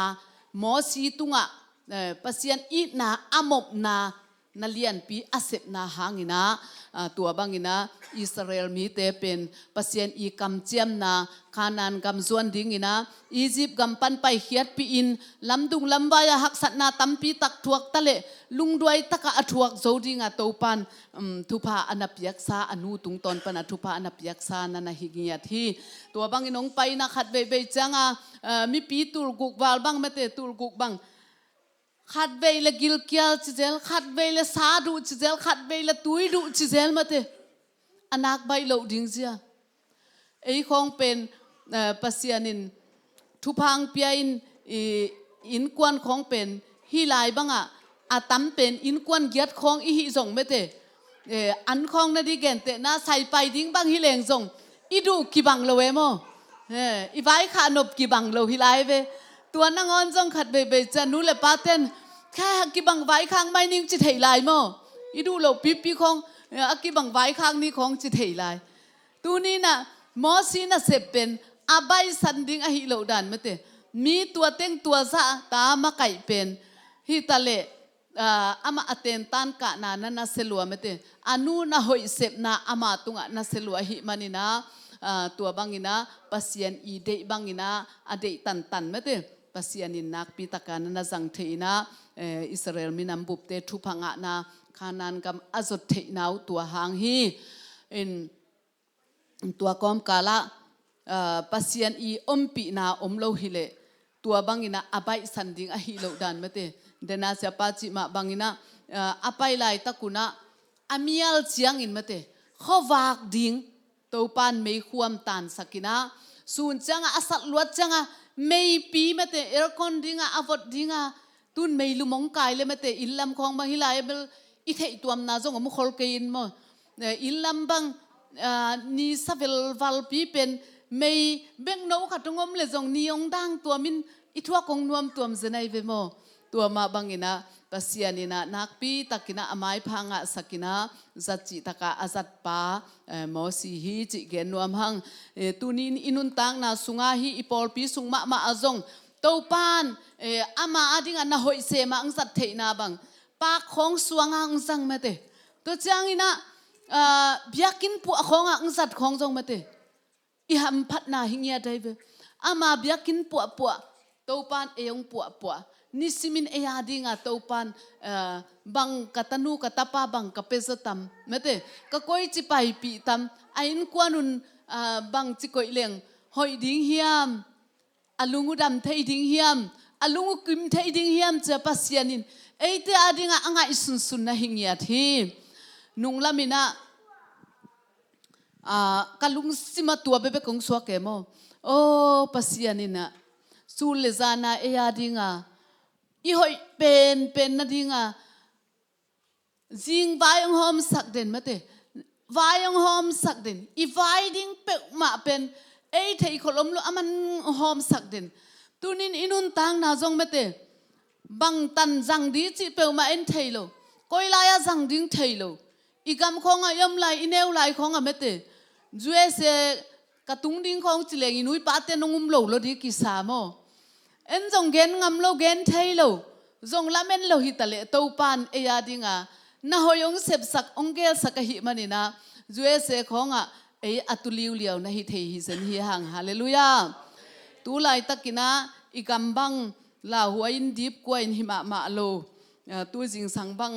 มอสีตุงะปัสยันอีนาอมบนาเลียนปีอาเสพนาหางินะตัวบางอินะอิสราเอลมีเตเป็นปัสยันอีกำเจียมนาคานานกำส่วนดิ้งอินะอียิปต์กำปันไปเขียดปีอินลำดุงลำวายหักสัตนาตัมปีตักทวกตะเลลุงด้วยตะกะทวกโจดิงาโตปันทุพาอนับยักษาอนุตุงตอนปนัทุพาอนับยักษานันหิกิยาที่ตัวบางอินองไปนักขัดเบยจังมีปีตุลกุกวาลบางเมเตตุลกุกบางขัดเวลกิลเกียลจิเซลขัดเวลซาดูจิเซลขัดเวลตุยดูจิเซลมาเตอนักใบเหลาดิ้งเสียไอ้ของเป็นปัสยานินทุพังเปียอินกวนของเป็นฮิลายบังอาตัมเป็นอินกวนเกียรของอีหิส่งไม่เตอันของนาดีเกนเตน่าใส่ไปดิ้งบังฮิเลงส่งอีดูกีบังเลวโมอีไว้ขานบกีบังเลวฮิลายเวตัวนางอนจงขัดเบยจะนู้เลปาเต้นแค่กีบังไว้ข้างไม่นิ่งจิตเหลายโมอีดูเราปีของกีบังไว้ข้างนี้ของจิตเหลายตัวนี้นะมอสีน่ะเสพเป็นอาใบสันดิ้งอหิโลดันไม่เตมีตัวเต็งตัวซะตามาไก่เป็นฮิตาเลอามาเตนตันกะนานันนาเซลัวไม่เตอนุน่ะหอยเสพนาอามาตุงะนาเซลัวหิมันนี่นะ ตัวบางอินะปัสยันอีเดบางอินะอเดตันไม่เตปัสยันอินักปีตะการนั้นจังเทนะอิสราเอลมินำบุบเตทุพังะนะขานันกำอาจเทนาวตัวหางฮีอินตัวกอมกาละปัสยันอีปีนาโลหิเลตัวบางอินะอบายสันดิงอหิโลดันไม่เตเดน่าเสียปาจิมาบางอินะอบายไลตะกุนะอามียลเชียงอินไม่เตข้อวากดิ้งตัวปานไม่ควมตันสักินะส่วนจังอาสัตลวดจังไม่ปีไม่เตเอร์คอนดิ้งอาวดดิ้งตุนไม่ลุมงกายเลยไม่เตอิลลัมของบางฮิลายเบลอิเทตัวมนาจงมุขลเกินมั้งอิลลัมบางนี่สเวลวัลปีเป็นไม่เบ่งโนขัดงมเลยจงนิยงดังตัวมินอิทัวกงนวมตัวมเจนัยเวโมตัวมาบางอินะปัสยานินะนักปีตักินะอามายพังะสักินะจัดจิตกะอาจัดปามอสีฮีจิเกนวมหังตุนินอินุนตังนาสุงาฮีอิปอลปีสุงมาอจงตัวปานอามาอดิงนะหอยเสมาอังสัตเทนาบังปากของสวงอังสังเมเตตัวจังอินะเบียกินปัวของอังสัตของจงเมเตอิหัมพัดนาหิงยาได้เวอามาเบียกินปัวตัวปานเอยงปัวนิสิมินเอียดิงาตัวปานบังกัตนูกัตปาบังกัเปซตัมเมเตก็คอยจิไปปีตัมไอ้อินกวานุนบังจิคอยเลียงหอยดิ้งเฮียมอลุงุดำเทยดิ้งเฮียมอลุงุกิมเทยดิ้งเฮียมจะปัสยานินไอ้เตอดิงาอ่างอิสุนนะหิงยาทีนุงลามินะกัลุงสิมาตัวเบกงสวกเกมโอ้ปัสยานินะสูเลจานาเอียดิงาอีหอยเป็นนาดิงาจิงวายองหอมสักเด่นมาเตวายองหอมสักเด่นอีวายดิ้งเป็กมาเป็นไอ้เทยขลมลุอามันหอมสักเด่นตุนินอินุนตังนาจงมาเตบังตันจังดีจิเปลมาเอ็นเทยโลคอยลายจังดิ้งเทยโลอีกำของยำลายอินเอวลายของมาเตจูเอเซกระตุงดิ้งของจิเลงอินุยปาเตนงุมโลโลดีกิสามอเอ็นจงเกนงำโลเกนเทยโลจงละเมนโลหิตะเลตัวปานเอียดิงาน่าหอยงเสพสักองเกลสักหิมันินะจูเอเซของเออตุลิวเลียวนะฮิเทฮิเซนฮิหังฮาเลลูยาตูไลตะกินะอีกำบังลาหัวอินดิบกว่าอินหิมาโลตูจิงสังบัง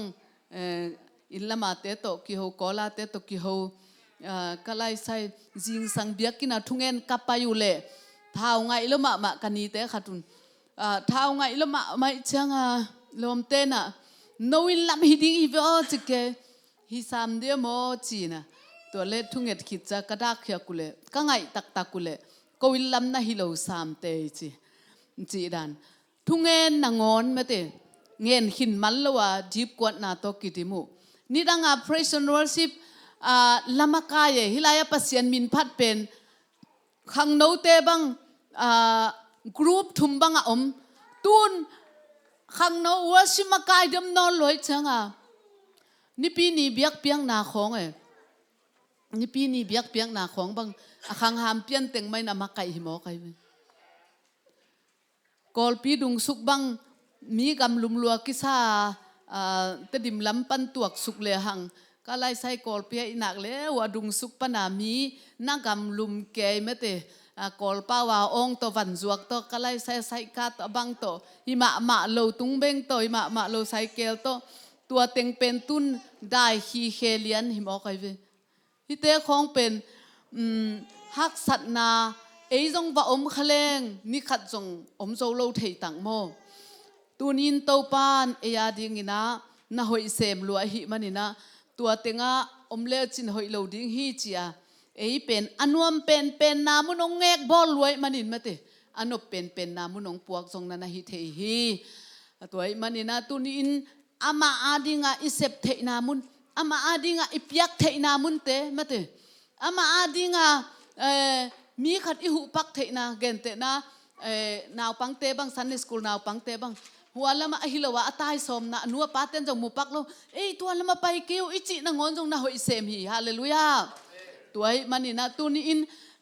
อินละมาเตโตกิโฮกอลาเตโตกิโฮกะไลไซจิงสังเบียกินะทุงเงินกับไปอยู่เลยท้าวไงละมากันนี้เตขัดตุนท้าวไงละมาไม่เชียงลมเตนะโนอินลำฮิดิ้งอีเวอจิเกฮิสามเดียโมจีนะตัวเล็ดทุงเงินขิดจะกระดากเขียกุเลก็ไงตักกุเลก็วิลลำนะฮิโลสามเตจีดันทุงเงินนางอนไม่เตเงินหินมันละว่าจีบกวดนาโตกิติมูนี่ดังอ่ะ praise and worship ลำมากายฮิลายปัสยันมินพัดเป็นขังโนเตบังกรุ๊ปทุ่มบังตุนขังโนว่าชิมากายดำนอนลอยจังนี่ปีนี้เบียกเปียงนาของนี่ปีนี้เบียกเปียงนาของบังขังหามเปียนเต็งไม่นามาไก่หิมอไก่กอลปีดุงสุกบังมีกำลุมลัวกิซาตะดิมลำปันตัวสุกเลหังก็ไล่ใส่กอลปีอินักเลยว่าดุงสุกปนามีนักกำลุมเกยไม่เตกอลป้าว่าองตัววันจวกตัวก็ไล่ใส่กาตบังตัวหิมะโลตุงเบงตัวหิมะโลใส่เกลตัวเต็งเป็นตุนได้ฮีเคเลียนหิมอไก่เวที่เตะของเป็นฮักสัตนาเอจงว่าขเลงนี่ขัดจงโจโลเทตังโมตัวนินตัวปานเอียดิงินะน่าหอยเสมลัวหิมันนี่นะตัวเต็งเลจินหอยโลดิ้งฮีจียเอเป็นอันวมเป็นนามุนงเงกบอลรวยมันนี่มาเตอันบเป็นนามุนงปวกทรงนันฮิเทฮีตัวมันนี่นะตัวนินอามาอาดิงาอิเซปเทนามุนอามาอาดิงาอิปยักเทนามุนเตมาเตอามาอาดิงามีขัดอิหุปักเทนาเกนเตนะนาวปังเตบังซันนิสกูลนาวปังเตบังหัวละมาฮิลวะอัตายสมนะนัวปาเตนจงมุปักโลตัวละมาไปเกี่ยวอิจินางอนจงนะหอยเซมฮีฮาเลลูยาตัวมันนี่นะตัวนี้อิน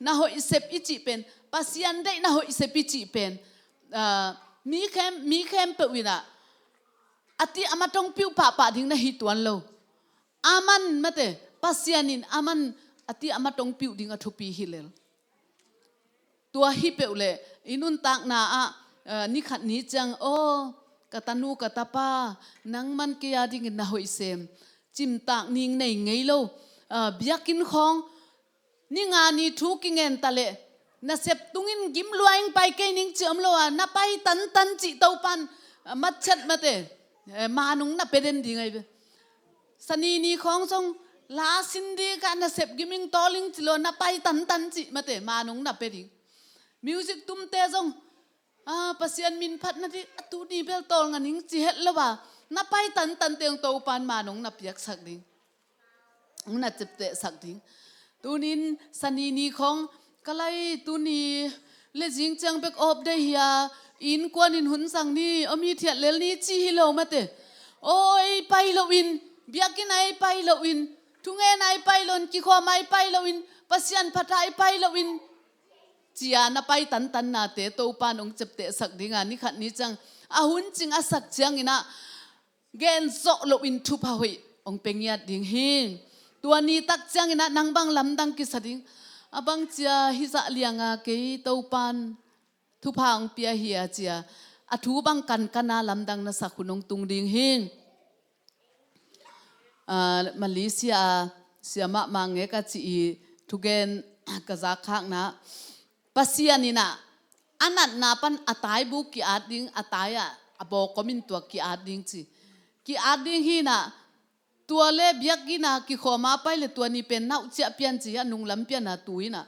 นะหอยเซปอิจิเป็นปัสยันได้นะหอยเซปอิจิเป็นมีแคมเปวินะอติอามาตรงปิวปะดิ้งนะฮิตวันโลอามันมาเตปัสยันินอามัน ati ama tong piu ding athupi hilel tua hi peule inun tak na ni khat ni chang o katanu katapa nangman ke ya ding na hoi sem chim tak ning nei ngei lo biakin khong ni nga ni thu ki ngen tale na sep tungin gim luaing pai ke ning chom lo na pai tan tan chi to pan mat chat mate manung na peden ding ai sani ni khong song la sin di ka na sep giming toling chilo na pai tan tan chi mate manung na peding music tum te jong pasian min phat na di atu ni bel tol nganing chi het lo ba na pai tan tan teng to pan manung na piak sak ding na chep te sak ding tunin sani ni khong kalai tuni le jing chang bek op de hia in kwan in hun sang ni ami thiat lel ni chi hi lo mate oi pai lo in biakin ai pai lo in thungen ai pai lon ki kho mai pai lo in pasian phatai pai lo in chia na pai tan tan na te to pan ong chep te sak dinga ni khat ni chang a hun ching a sak chang ina gen zo lo in thu pha hoi ong pengya ding hin tua ni tak chang ina nang bang lam dang ki sading abang chia hi za lianga ke to pan thu pha ong pia hi chia a thu bang kan kana lam dang na sakhunong tung ding hin Malaysia siama mange ka chi thugen ka za khak na pasianina anat na pan atai bu ki ading ataya abo komin tua ki ading chi ki ading hi na tua le biak gi na ki khoma pai le tua ni pen nau chia pian chi anung lam pian na tuina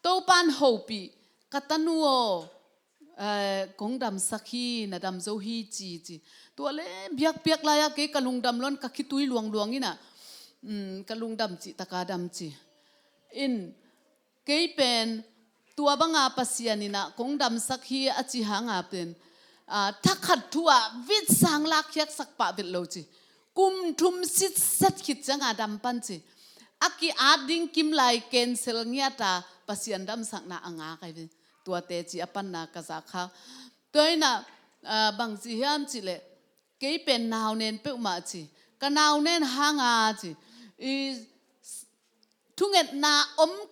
to pan hopi katanuo kong dam sakhi na dam zo hi chi chi tua le biak biak la ya ke kalung dam lon ka khitui luang luang ina kalung dam chi taka dam chi in ke pen tua banga pasianina kong dam sakhi achi hanga pen thakhat thua vit sang lak yak sak pa bit lo chi kum thum sit set khit changa dam pan chi aki ading kim lai cancel nya ta pasian dam sak na anga kai ve tua te chi apan na ka za kha toina bang chi hiam chi le ke pen naw nen pe ma chi ka naw nen hanga chi thunget na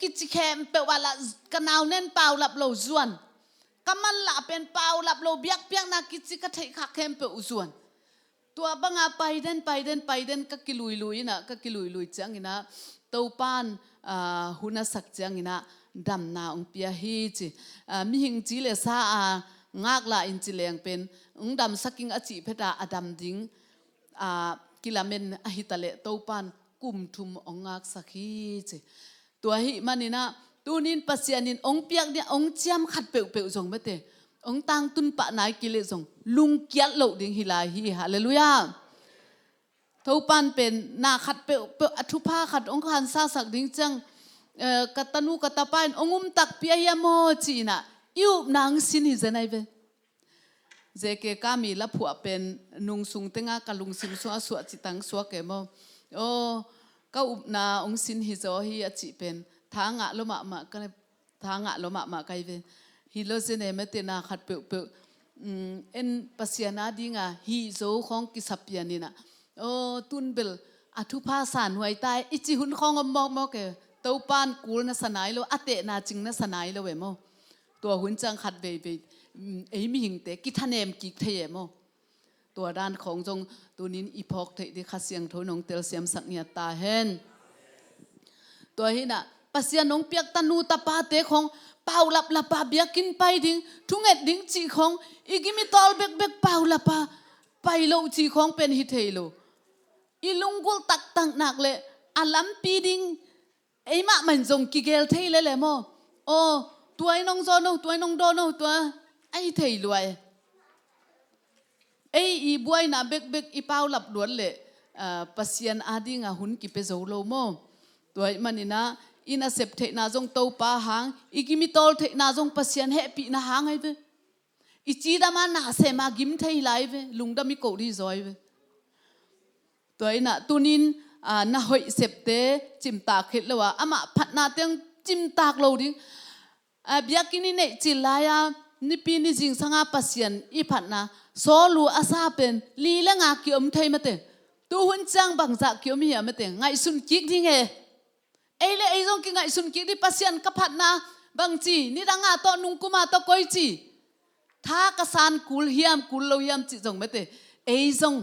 ki chi khem pe wala ka naw nen pau lap lo zuan kaman la pen pau lap lo biak piak na ki chi ka thei kha khem pe uzuan tua banga paiden ka kilui lui na ka kilui lui chang ina to pan huna sak chang ina dam na ong pia hi chi mi hing chi le sa ngak la in chi leng pen ong dam saking a chi pheta adam ding kilamen a hitale to pan kum thum ongak sakhi chi tua hi manina tunin pasianin ong piak dia ong chiam khat pe pe jong mate ong tang tun pa nai ki le jong lung kiat lo ding hilai hi hallelujah to pan pen na khat pe athu pha khat ong khan sa sak ding chang katanu katapan ongum tak pia ya mo china yu nang sin hi zanai ve jeke kami la phu pen nung sung tenga kalung sim so asu chitang so ke mo o ka up na ong sin hi zo hi achi pen thanga lo ma ka thanga lo ma kai ve hi lo zene mete na khat pe en pasiana dinga hi zo khong ki sapianina o tunbel athu pha san huai tai ichi hun khong mo ke to pan kul na sanai lo ate na ching na sanai lo we mo to hun chang khat be ei mi hing te ki thanem ki the moตัวด้านของจงตัวนี้อีพอกเทดิขัดเสียงโทนงเตลเสียมสักเนี่ยตาเห็นตัวนี้นะปัสยานงเปียกตานูตาปาเตของเป่าลับลับปาเบียกินไปดิ้งทุ่งเอ็ดดิ้งจีของอีกิมิตอลเบกเบกเป่าลับปาไปโลจีของเป็นฮิเทโลอีลุงกุลตักตังหนักเลยอาลัมปีดิ้งไอ้มามันจงกิเกลเทเลยแหละโมโอ้ตัวไอ้น้องโซโนตัวไอ้น้องโดโนตัวไอ้เทลวยอีบวยนะเบกอีเป้าหลับล้วนเลยpasian adi nga hun ki pe zo lo mo toy manina ina sep the na jong to pa hang igimi tol the na jong pasian he pi na hang ai ve ichi da ma na se ma gim thei lai ve lungda mi ko ri zoi ve toy na tunin na hoi sep te chim ta khet lo wa ama phat na teng chim tak lo ding biakini ne chilaya ni pi ni jing sanga pasian I phat na so lu asa pen li la nga ki thei mate tu hun chang bang za ki hi mate ngai sun ki ding e le ai zong ki ngai sun ki di pasian ka phat na bang chi ni danga to nung kuma to koi chi tha ka san kul hiam kul lo hiam chi jong mete ai zong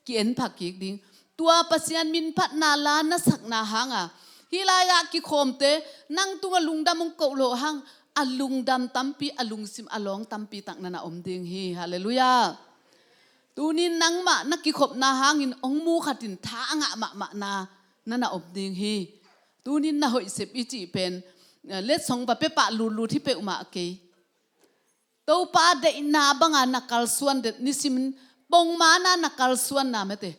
ki en phak ki ding tua pasian min phat na la na sak na hanga hilaya ki khom te nang tunga lungdam ong ko lo hang alungdam tampi alungsim along tampi tak na om ding hi hallelujah tunin nang ma na ki khop na hangin ong mu khatin tha anga ma na om ding hi tunin na hoi sep ichi pen let song pa pe pa lu thi pe uma ke to pa de na banga nakal suan de nisim pong mana nakal suan na mete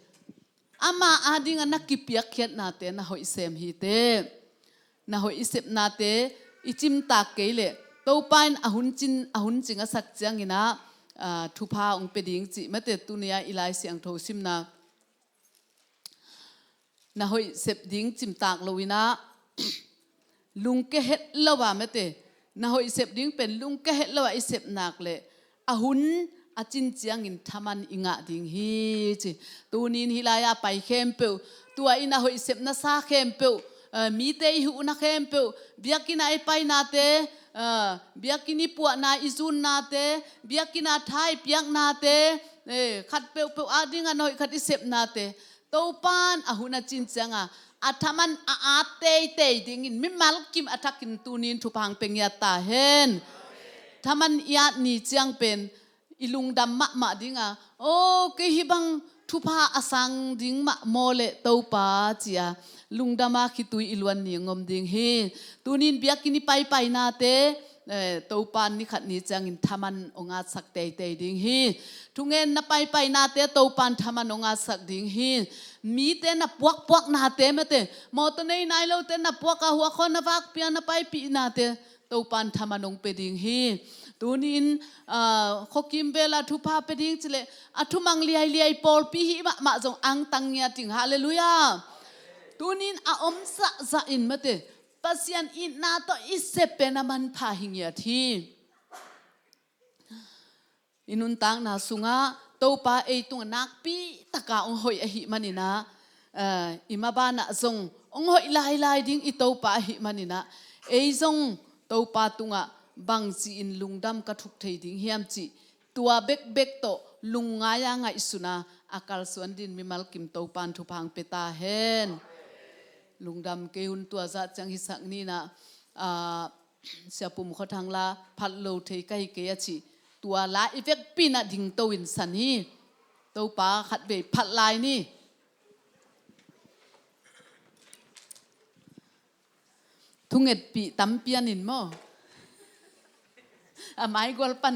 ama ading anak kipiak khiat na te na hoi sem hi te na hoi sep na te ichim ta ke le to pain ahun chinga sak chang ina thupa ong peding chi mate tunia ilai siang tho sim na hoi sep ding chim tak loina lung ke het lawa mate na hoi sep ding pen lung ke het lawa i sep nak le ahun achin chiang in thaman inga ding hi chi tunin hilaya pai khem pe tua ina hoi sep na sa khem pe mi te hu na khem pe biakina ai pai na te biakini puwa na izun na te biakina thai piak na te khat pe adinga noi khat i sep na te to pan ahuna chin changa athaman a te ding in mimal kim atakin tunin thupang pengya ta hen thaman ya ni chiang pen ilung dam ma dinga o ke hibang thupa asang ding ma mole to pa chia lungdama khitui ilwan ni ngom ding hi tunin biakini pai na te to pan ni khat ni chang in thaman onga sak te ding hi thungen na pai na te to pan thaman onga sak ding hi mi te na puak na te mate mo to nei nai lo te na puak a huwa khon na wak pia na pai pi na te to pan thaman ong pe ding hi tunin khokim bela thupa pe ding chile athumang liai pol pi hi ma jong ang tang ya ting hallelujah tunin a om za in mate pasian in na to isepe na man pha hingya thi inun tang na sunga to pa ei tung nak pi taka ong hoi a hi manina imaba na zong ong hoi lai ding i to pa hi manina ei zong to pa tunga bang chi in lungdam ka thuk thei ding hiam chi tua bek to lunga ya nga isuna akal suan din mimal kim to pan thu phang peta hen lungdam keun tua za chang hi sak ni na siapum khothang la phat lo thei kai ke ya chi tua la effect pina ding to in san hi to pa khat be phat lai ni thunget pi tam pian in mo mai gol pan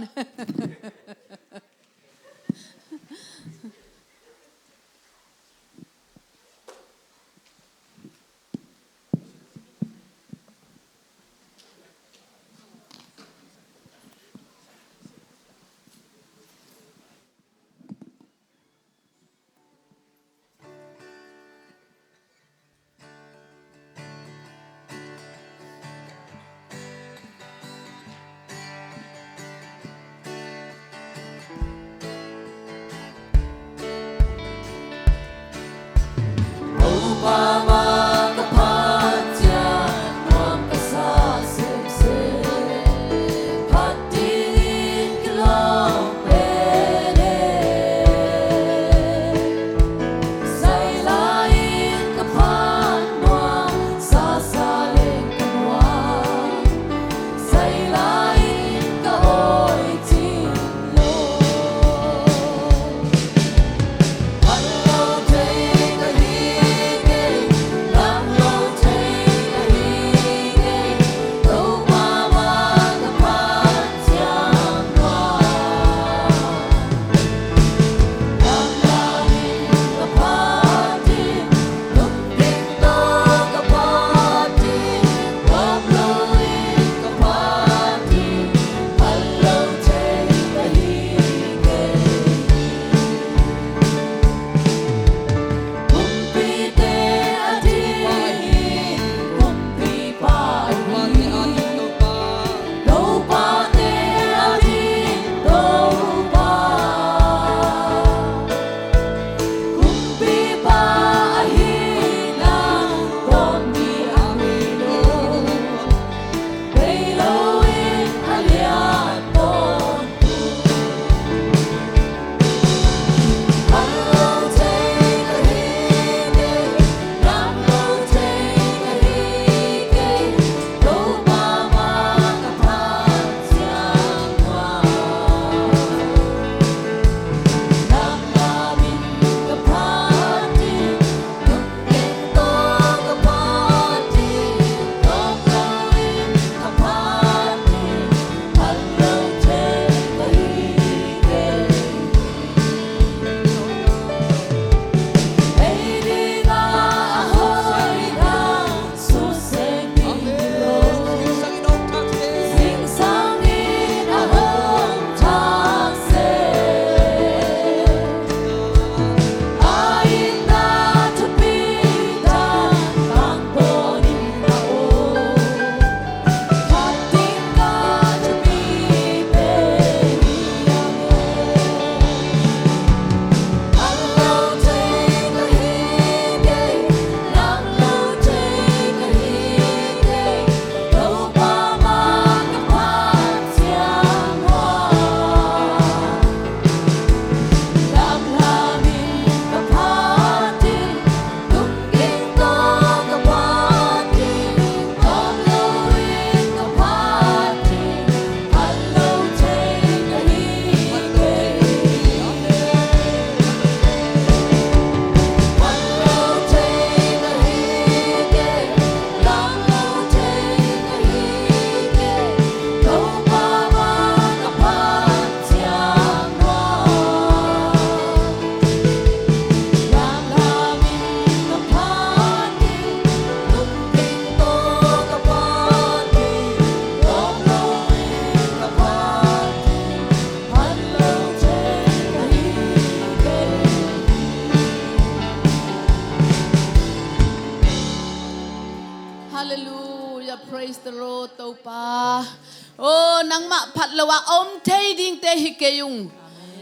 nang ma phat lawa om thei ding te hi ke yung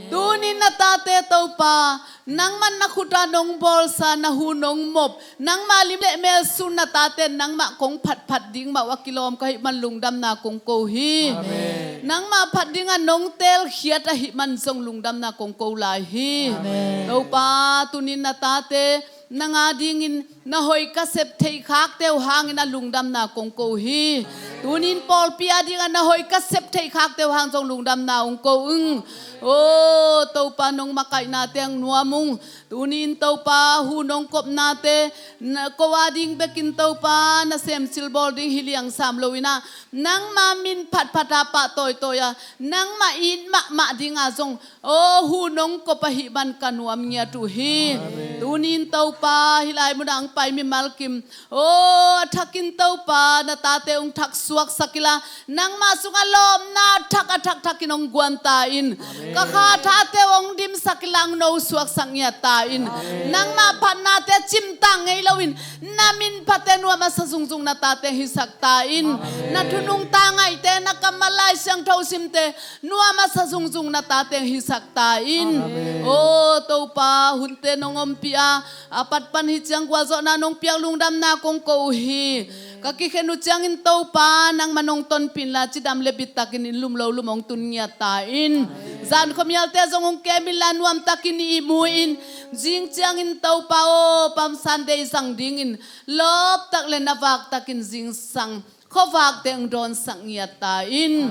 tunin na tate to pa nang man nakhuta nong bol sa na hunong mop nang malim le mel sun na tate nang ma kong phat ding ma wakilom ka hi man lungdam na kong ko hi nang ma phat ding anong tel khiat a hi man song lungdam na kong ko lai hi to pa tunin na tate nanga dingin na hoy ka sep thei khak teu hangin a lungdam na kong ko hi tunin pol pia ding na hoy ka sep thei khak teu hang song lungdam na ong ko to pa nong makai nate ang nuamong tunin to pa hunong kop nate na kowading bekin to pa na sem silbol ding hiliang samloina nang mamin phat pa toy toya nang main ma ding azong hunong ko pa hiban kanuam nya tu hi tunin to pa hilai mo ang pai mi malkim thakin to pa na tate ong thak suak sakila nang masunga lom na thak thakinong guantain kakha tate ong dim sakilang no suak sangya tain nang ma phan na te chimtang ngei lowin namin patenwa masasungzung na tate hisak tain na tunung tangay te na kamalay siyang tausim te nuwa masasungzung na tate hisak tain to pa hunte nong ompia apat panhit siyang kwazo na nong piang lungdam na kong kauhi kakikenu changin to pa nang manong ton pinla chidam lebit takin lumlo lumong tunya tain zan komial te zong kemilan wam takin imuin jing changin to pa pam sunday sang dingin lop tak le nawak takin jing sang khowak te ang don sang yatain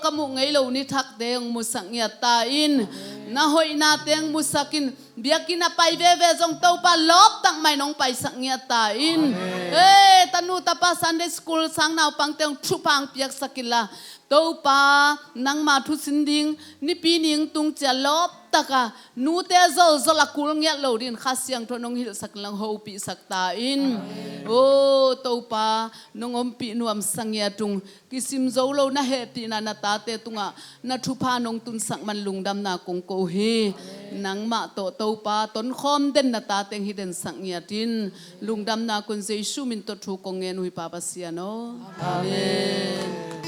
kamu ngai lo ni thak te ang musang yatain na hoy nateng musakin biakin na pai veve zong to pa lop tak mai nong pai sang yatain tanu tapa Sunday school sang naw pang teong chupang piak sakila to pa nang mathu sinding ni pining tung cha lop taka nu te zo zo la kul ngia lo din khasyang thonong hil saklang ho pi saktain to pa nong om pi nuam sangya tung kisim zo lo na he ti na na ta te tunga na thu pha nong tun sak man lungdam na kong ko he nang ma to pa ton khom den na ta teng hiden sangya tin lungdam na kun jesu min to thu kong ngen hui pa pa sia no amen